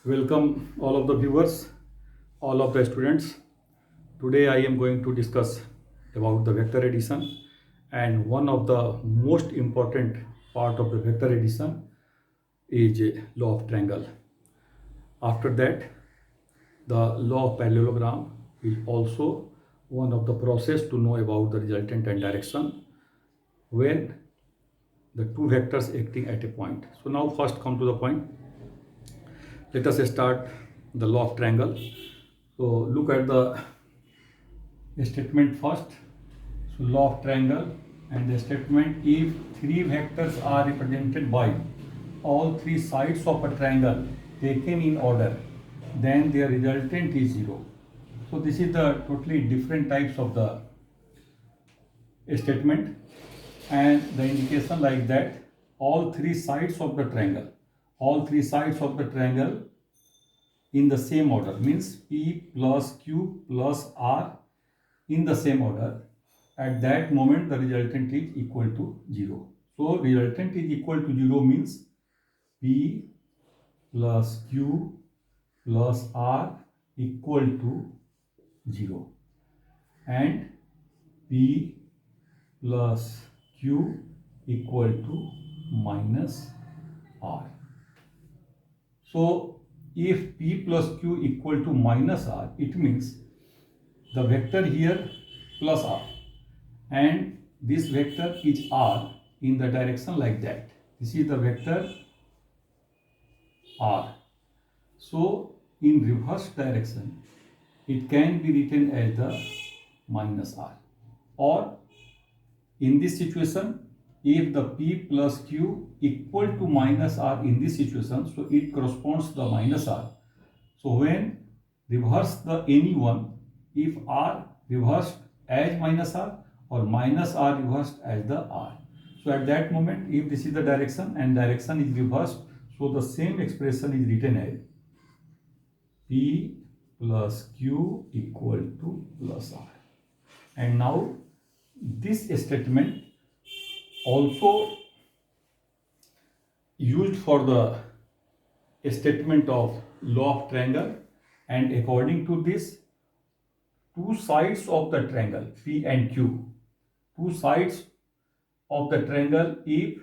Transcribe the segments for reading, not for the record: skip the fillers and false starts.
Welcome all of the viewers, all of the students. Today I am going to discuss about the vector addition, and one of the most important part of the vector addition is a law of triangle. After that, the law of parallelogram is also one of the process to know about the resultant and direction when the two vectors acting at a point. So now first come to the point. Let us start the law of triangle. So look at the statement first. So law of triangle, and the statement: if three vectors are represented by all three sides of a triangle taken in order, then their resultant is 0. So this is the totally different types of the statement, and the indication like that all three sides of the triangle in the same order means P plus Q plus R in the same order. At that moment the resultant is equal to 0. So resultant is equal to 0 means P plus Q plus R equal to 0, and P plus Q equal to minus R. So if P plus Q equal to minus R, it means the vector here plus R, and this vector is R in the direction like that. This is the vector R. So in reverse direction it can be written as the minus R, or in this situation if the P plus Q equal to minus R in this situation, so it corresponds to the minus R. So when reverse the any one, if R reversed as minus R or minus R reversed as the R, so at that moment if this is the direction and direction is reversed, so the same expression is written as P plus Q equal to plus R. And now this statement also used for the statement of law of triangle, and according to this, two sides of the triangle P and Q, two sides of the triangle, if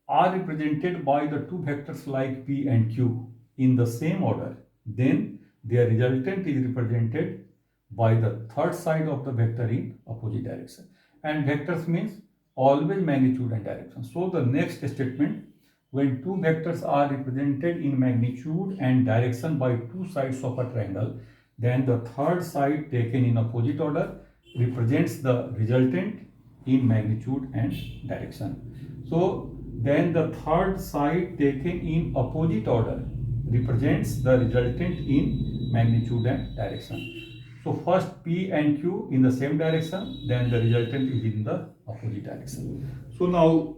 are represented by the two vectors like P and Q in the same order, then their resultant is represented by the third side of the vector in opposite direction. And vectors means always magnitude and direction. So the next statement: when two vectors are represented in magnitude and direction by two sides of a triangle, then the third side taken in opposite order represents the resultant in magnitude and direction. So then the third side taken in opposite order represents the resultant in magnitude and direction. So first P and Q in the same direction, then the resultant is in the opposite direction. So now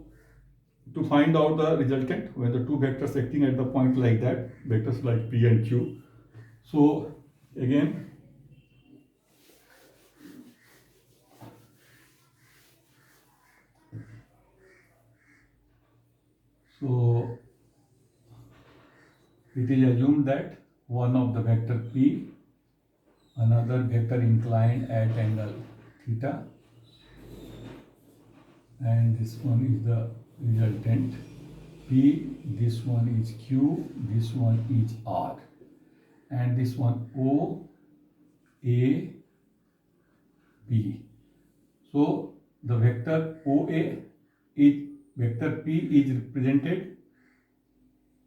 to find out the resultant when the two vectors acting at the point like that, vectors like P and Q. So again, so it is assumed that one of the vector P, another vector inclined at angle theta, and this one is the resultant P, this one is Q, this one is R, and this one O, A, B. So the vector OA is vector P is represented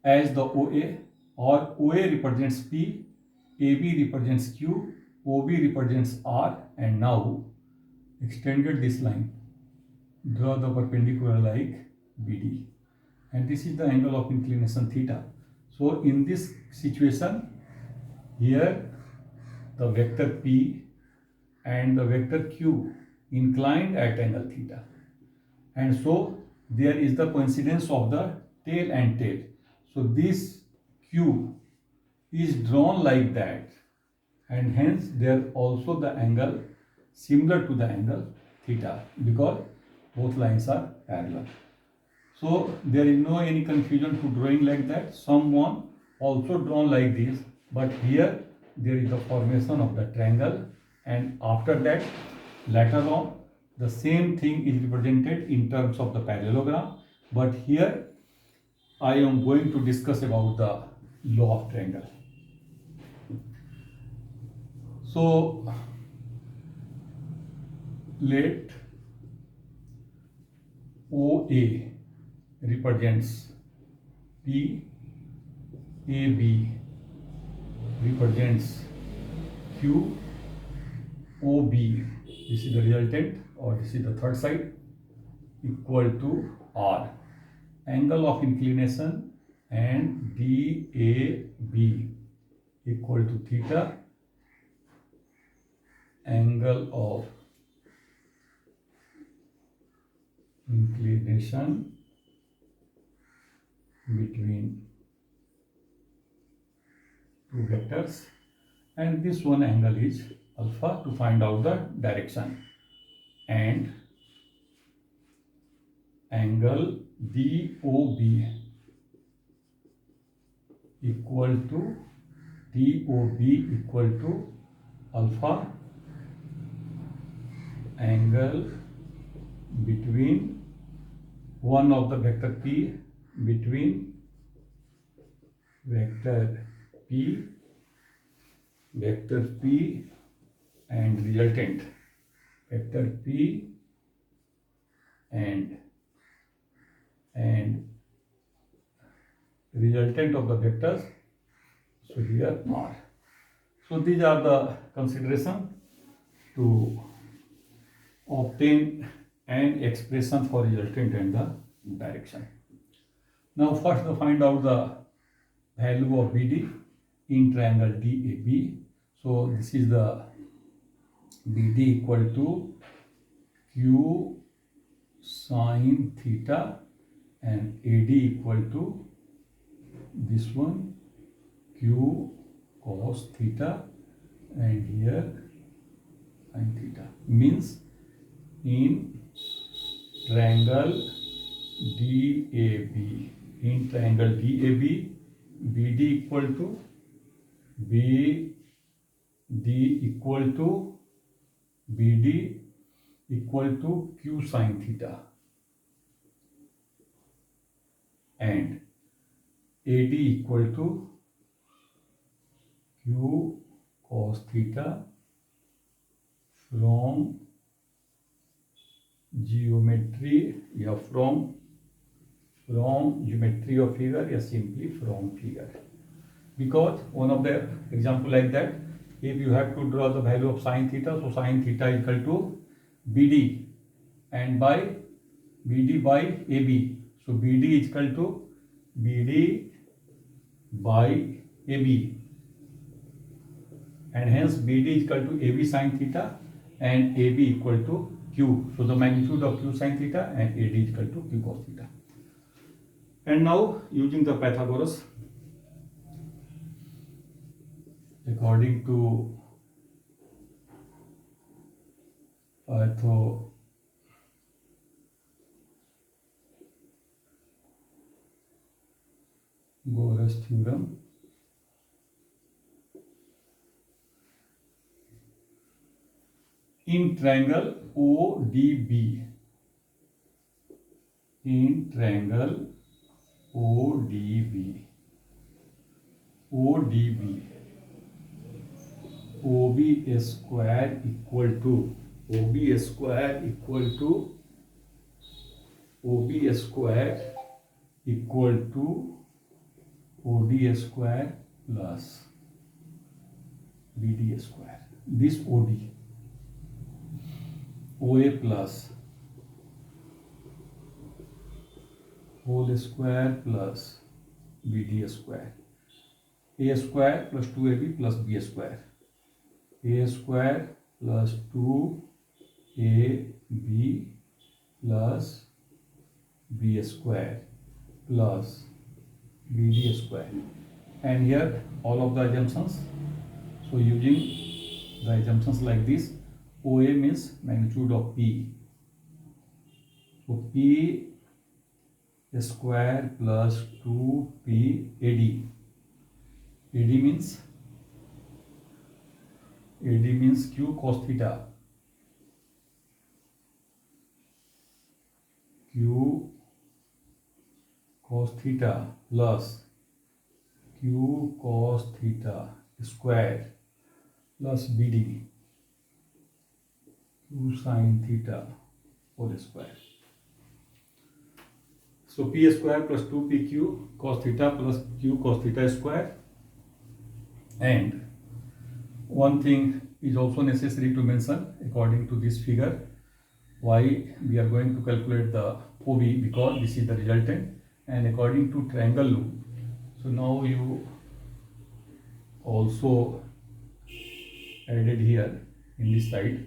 as the OA, or OA represents P, AB represents Q, OB represents R, and now extended this line, draw the perpendicular like BD, and this is the angle of inclination theta. So in this situation, here the vector P and the vector Q inclined at angle theta, and so there is the coincidence of the tail and tail. So this Q is drawn like that, and hence there also the angle similar to the angle theta, because both lines are parallel. So there is no any confusion to drawing like that. Someone also drawn like this, but here there is the formation of the triangle, and after that later on the same thing is represented in terms of the parallelogram, but here I am going to discuss about the law of triangle. So let OA represents P, AB represents Q, OB, this is the resultant or this is the third side, equal to R. Angle of inclination and DAB equal to theta. Angle of inclination between two vectors, and this one angle is alpha to find out the direction, and angle DOB equal to alpha angle between one of the vector P, between vector P and resultant vector P and resultant of the vectors, so here R. So these are the consideration to obtain an expression for resultant and the direction. Now first to find out the value of BD in triangle DAB. So this is the BD equal to Q sin theta and AD equal to this one Q cos theta and here sin theta. Means in triangle DAB, BD equal to BD equal to Q sin theta and AD equal to Q cos theta from geometry या from geometry of figure या simply from figure. Because one of the example like that, if you have to draw the value of sin theta, so sin theta is equal to BD and by BD by AB. So BD is equal to BD by AB and hence BD is equal to AB sin theta and AB equal to Q. So the magnitude of Q sin theta and AD is equal to Q cos theta. And now using the Pythagoras, according to Pythagoras theorem, in triangle ODB, OB square equal to OD square plus BD square. This OA plus whole square plus BD square. A square plus 2AB plus B square. A square plus 2AB plus B square plus BD square. And here all of the assumptions. So using the assumptions like this, OA means magnitude of P. So P square plus 2P AD AD means Q cos theta. Q cos theta plus Q cos theta square plus BD Q sin theta whole square. So P square plus 2PQ cos theta plus Q cos theta square. And one thing is also necessary to mention according to this figure, why we are going to calculate the OB, because this is the resultant, and according to triangle loop. So now you also added here in this side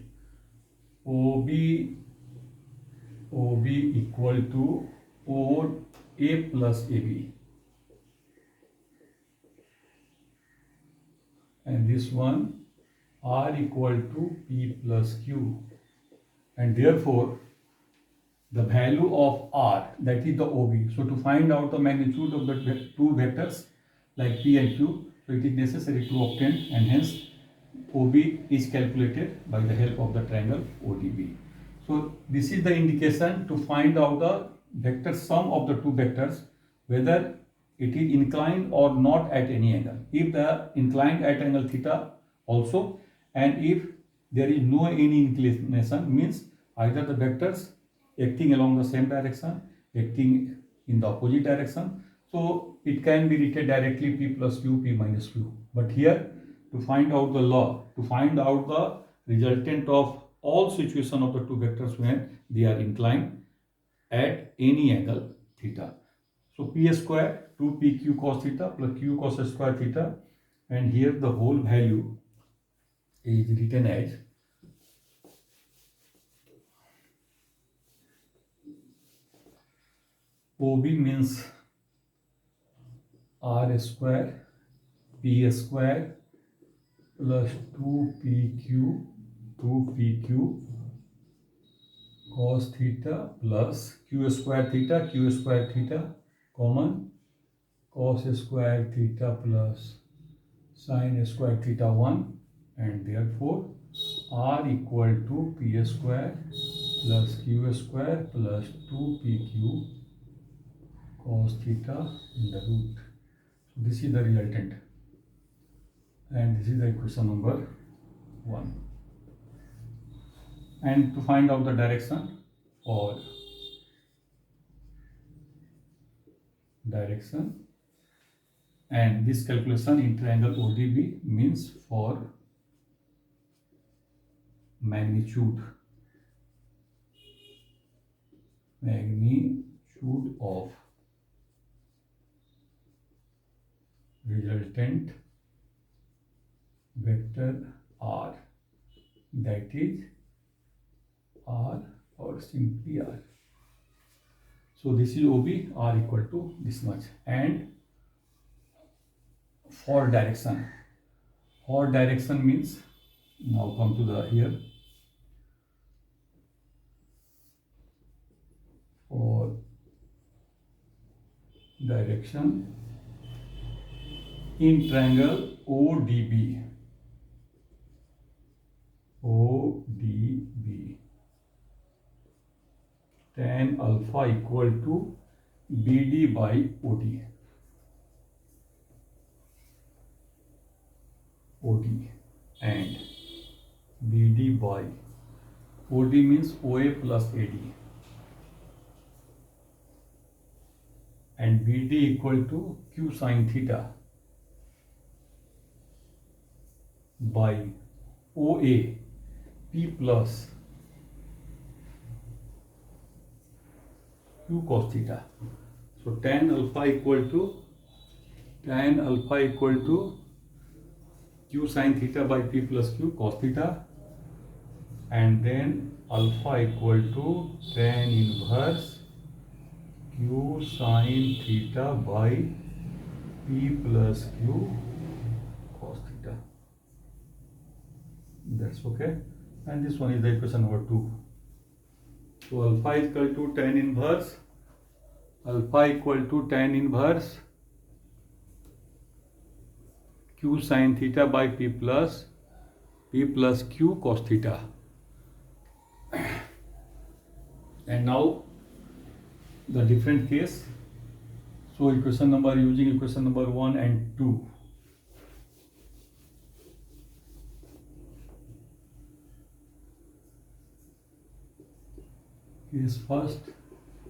OB equal to OA plus AB, and this one R equal to P plus Q, and therefore the value of R, that is the OB. So to find out the magnitude of the two vectors like P and Q, so it is necessary to obtain, and hence OB is calculated by the help of the triangle ODB. So this is the indication to find out the vector sum of the two vectors, whether it is inclined or not at any angle. If the inclined at angle theta also, and if there is no any inclination, means either the vectors acting along the same direction, acting in the opposite direction. So it can be written directly P plus Q, P minus Q. But here, to find out the law, to find out the resultant of all situation of the two vectors when they are inclined at any angle theta. So P square 2PQ cos theta plus Q cos square theta, and here the whole value is written as OB means R square P square plus 2PQ cos theta plus Q square theta common cos square theta plus sin square theta 1, and therefore R equal to P square plus Q square plus 2PQ cos theta in the root. So this is the resultant, and this is the equation number 1. And to find out the direction, or and this calculation in triangle ODB means for magnitude of resultant vector R, that is R or simply R. So this is OB, R equal to this much. And for direction means, now come to the here, for direction in triangle ODB, tan alpha equal to BD by OD, and BD by OD means OA plus AD, and BD equal to Q sin theta by OA P plus Q cos theta. So tan alpha equal to Q sin theta by P plus Q cos theta, and then alpha equal to tan inverse Q sin theta by P plus Q cos theta. That's okay. And this one is the equation number 2. So alpha is equal to tan inverse q sin theta by p plus q cos theta. And now the different case. So equation number, using equation number 1 and 2. Case first,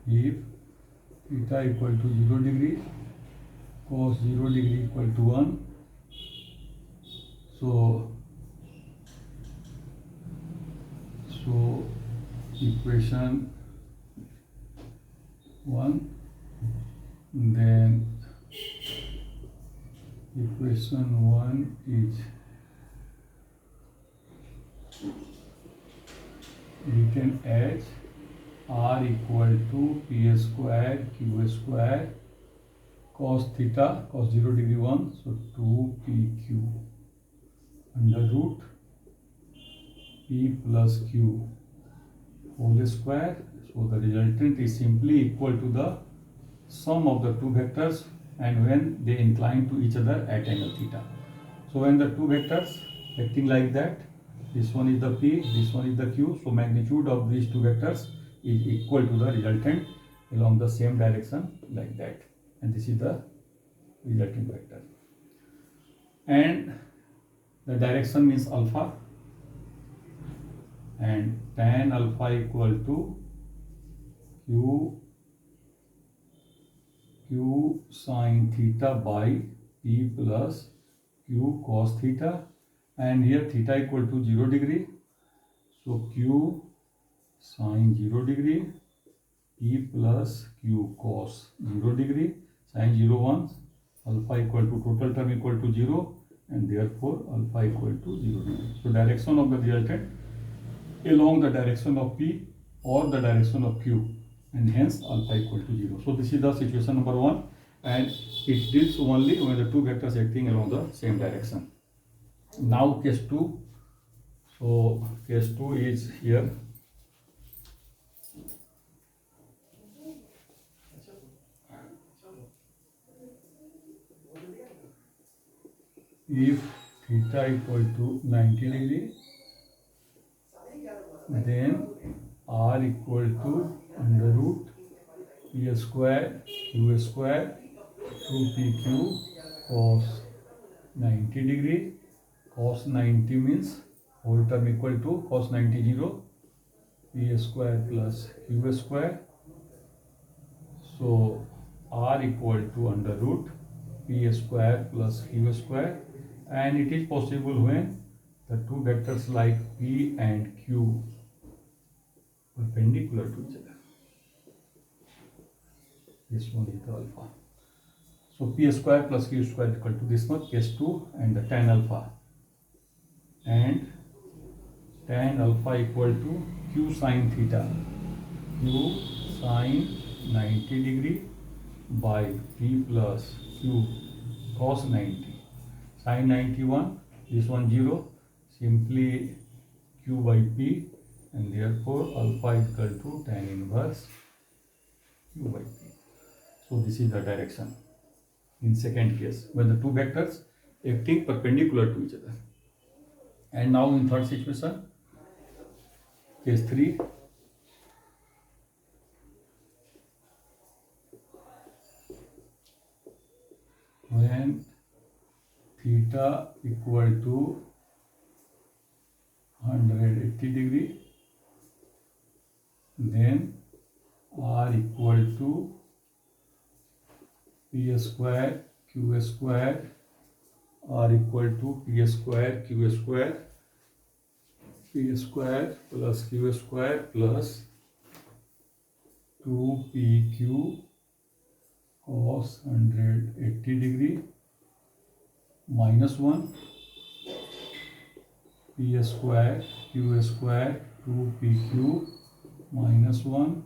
if theta equal to 0 degree, cos 0 degree equal to 1. So equation 1, then equation 1 is written as r equal to p square q square cos theta, cos 0 degree 1, so 2pq under root p plus q whole square. So the resultant is simply equal to the sum of the two vectors and when they incline to each other at angle theta. So when the two vectors acting like that, this one is the p, this one is the q, so magnitude of these two vectors is equal to the resultant along the same direction like that, and this is the resultant vector. And the direction means alpha, and tan alpha equal to q sin theta by p plus q cos theta, and here theta equal to 0 degree, so q sin 0 degree p plus q cos 0 degree, sin 0 1, alpha equal to total term equal to 0, and therefore alpha equal to 0 degree. So direction of the resultant along the direction of p or the direction of q, and hence alpha equal to 0. So this is the situation number 1, and it deals only when the two vectors acting along the same direction. Now case 2. So case 2 is here. If theta equal to 90 degree, then r equal to under root p square q square 2pq cos 90 degree. Cos 90 means whole term equal to cos 90 0, p square plus q square. So r equal to under root p square plus q square, and it is possible when the two vectors like p and q perpendicular to each other. This one is the alpha. So p square plus q square equal to this one, case 2, and the tan alpha. And tan alpha equal to q sin theta, q sin 90 degree by p plus q cos 90. Sin 91, this one 0, simply q by p, and therefore alpha is equal to tan inverse q by p. So this is the direction in second case when the two vectors acting perpendicular to each other. And now in third situation, case 3. When theta equal to 180 degree, then r equal to p square q square, r equal to p square q square, p square plus q square plus 2pq cos 180 degree minus 1 p square q square 2pq minus 1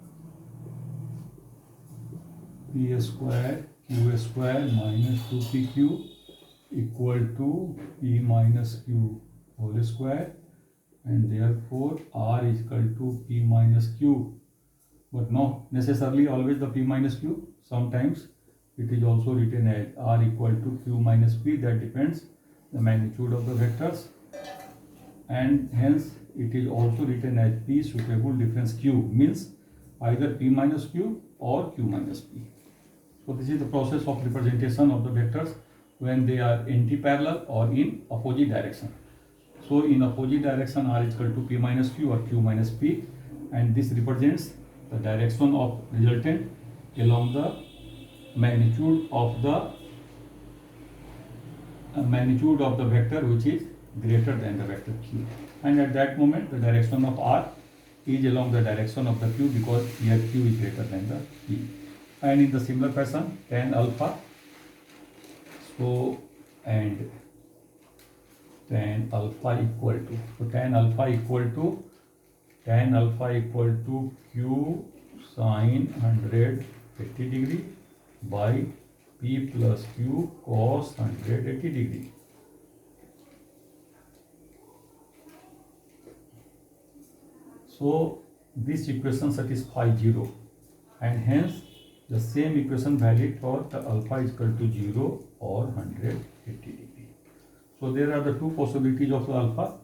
p square q square minus 2pq equal to p minus q whole square, and therefore r is equal to p minus q. But not necessarily always the p minus q. Sometimes it is also written as r equal to q minus p. That depends the magnitude of the vectors, and hence it is also written as P suitable difference Q, means either P minus Q or Q minus P. So this is the process of representation of the vectors when they are anti-parallel or in opposite direction. So in opposite direction R is equal to P minus Q or Q minus P, and this represents the direction of resultant along the magnitude of the vector which is greater than the vector Q, and at that moment the direction of R is along the direction of the Q because here Q is greater than the P. And in the similar fashion tan alpha, so and tan alpha equal to, so tan alpha equal to Q sin 180 degree by P plus Q cos 180 degree. So this equation satisfies 0, and hence the same equation valid for the alpha is equal to 0 or 180 degree. So there are the two possibilities of the alpha: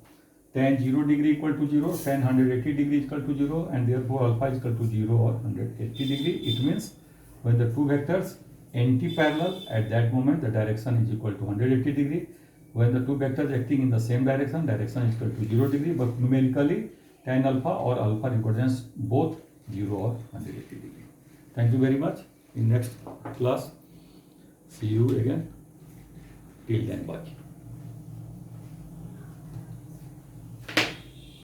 tan 0 degree equal to 0, tan 180 degree equal to 0, and therefore alpha is equal to 0 or 180 degree. It means when the two vectors anti-parallel, at that moment the direction is equal to 180 degree. When the two vectors acting in the same direction is equal to 0 degree, but numerically tan alpha or alpha represents both 0 or 180 degree. Thank you very much. In next class, see you again. Till then, bye.